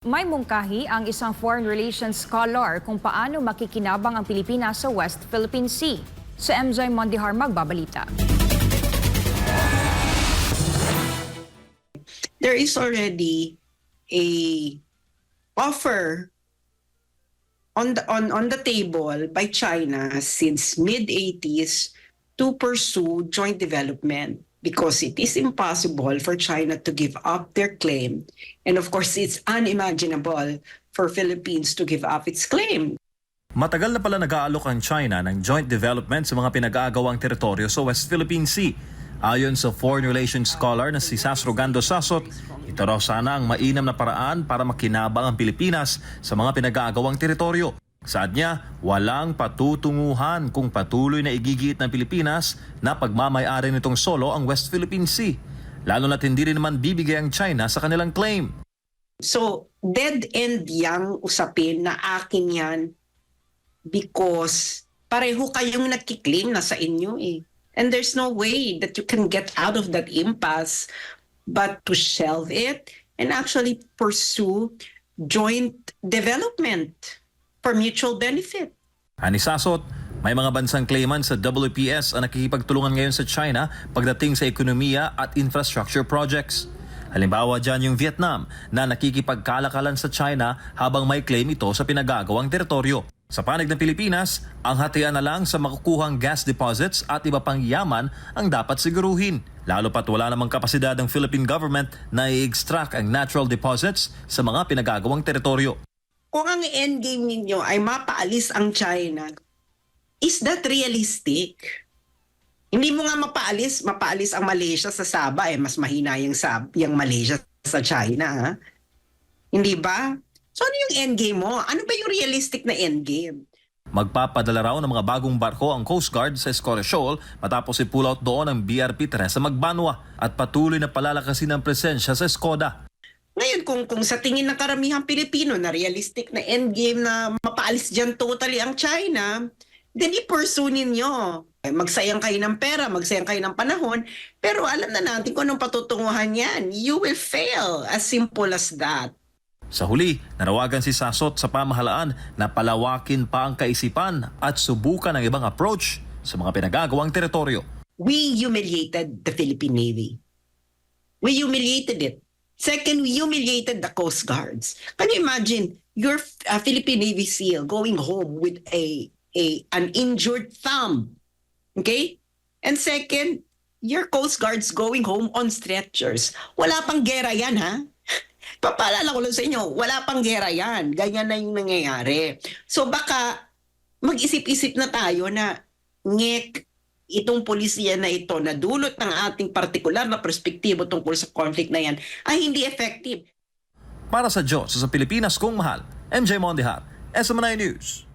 May mungkahi ang isang foreign relations scholar kung paano makikinabang ang Pilipinas sa West Philippine Sea. Si MJ Mondihar magbabalita. There is already a offer on the table by China since mid-80s to pursue joint development because it is impossible for China to give up their claim. And of course, it's unimaginable for Philippines to give up its claim. Matagal na pala nag-aalok ang China ng joint development sa mga pinag-aagawang teritoryo sa West Philippine Sea. Ayon sa foreign relations scholar na si Sasrogando Sasot, ito raw sana ang mainam na paraan para makinabang ang Pilipinas sa mga pinag-aagawang teritoryo. Saad niya, walang patutunguhan kung patuloy na igigit ng Pilipinas na pagmamay-ari nitong solo ang West Philippine Sea, lalo na't hindi rin naman bibigay ang China sa kanilang claim. So, dead end yang usapin na akin yan because pareho kayong nagkiklaim na sa inyo eh. And there's no way that you can get out of that impasse but to shelve it and actually pursue joint development for mutual benefit. Ani Sasot, may mga bansang claimant sa WPS ang nakikipagtulungan ngayon sa China pagdating sa ekonomiya at infrastructure projects. Halimbawa dyan yung Vietnam na nakikipagkalakalan sa China habang may claim ito sa pinagagawang teritoryo. Sa panig ng Pilipinas, ang hatian na lang sa makukuhang gas deposits at iba pang yaman ang dapat siguruhin. Lalo pat wala namang kapasidad ng Philippine government na i-extract ang natural deposits sa mga pinagagawang teritoryo. Kung ang endgame ninyo ay mapaalis ang China, is that realistic? Hindi mo nga mapaalis ang Malaysia sa Sabah, mas mahina yung Malaysia sa China. Ha? Hindi ba? So ano yung endgame mo? Ano ba yung realistic na endgame? Magpapadala raw ng mga bagong barko ang Coast Guard sa Escoria Shoal matapos i-pull out doon ang BRP Teresa Magbanwa at patuloy na palalakasin ang presensya sa Escoda. Ngayon, kung sa tingin ng karamihang Pilipino na realistic na endgame na mapaalis dyan totally ang China, then i-pursue ninyo. Magsayang kayo ng pera, magsayang kayo ng panahon, pero alam na natin kung anong patutunguhan yan. You will fail. As simple as that. Sa huli, nanawagan si Sasot sa pamahalaan na palawakin pa ang kaisipan at subukan ang ibang approach sa mga pinagagawang teritoryo. We humiliated the Philippine Navy. We humiliated it. Second, we humiliated the Coast Guards. Can you imagine your Philippine Navy SEAL going home with an injured thumb? Okay? And second, your Coast Guards going home on stretchers. Wala pang gera yan, ha? Papaalala ko lang sa inyo, wala pang gera yan. Ganyan na yung nangyayari. So baka mag-isip-isip na tayo na itong polisiya na ito na dulot ng ating partikular na perspektibo tungkol sa conflict na yan ay hindi effective. Para sa Diyos sa Pilipinas kong mahal, MJ Mondihar, SMNI News.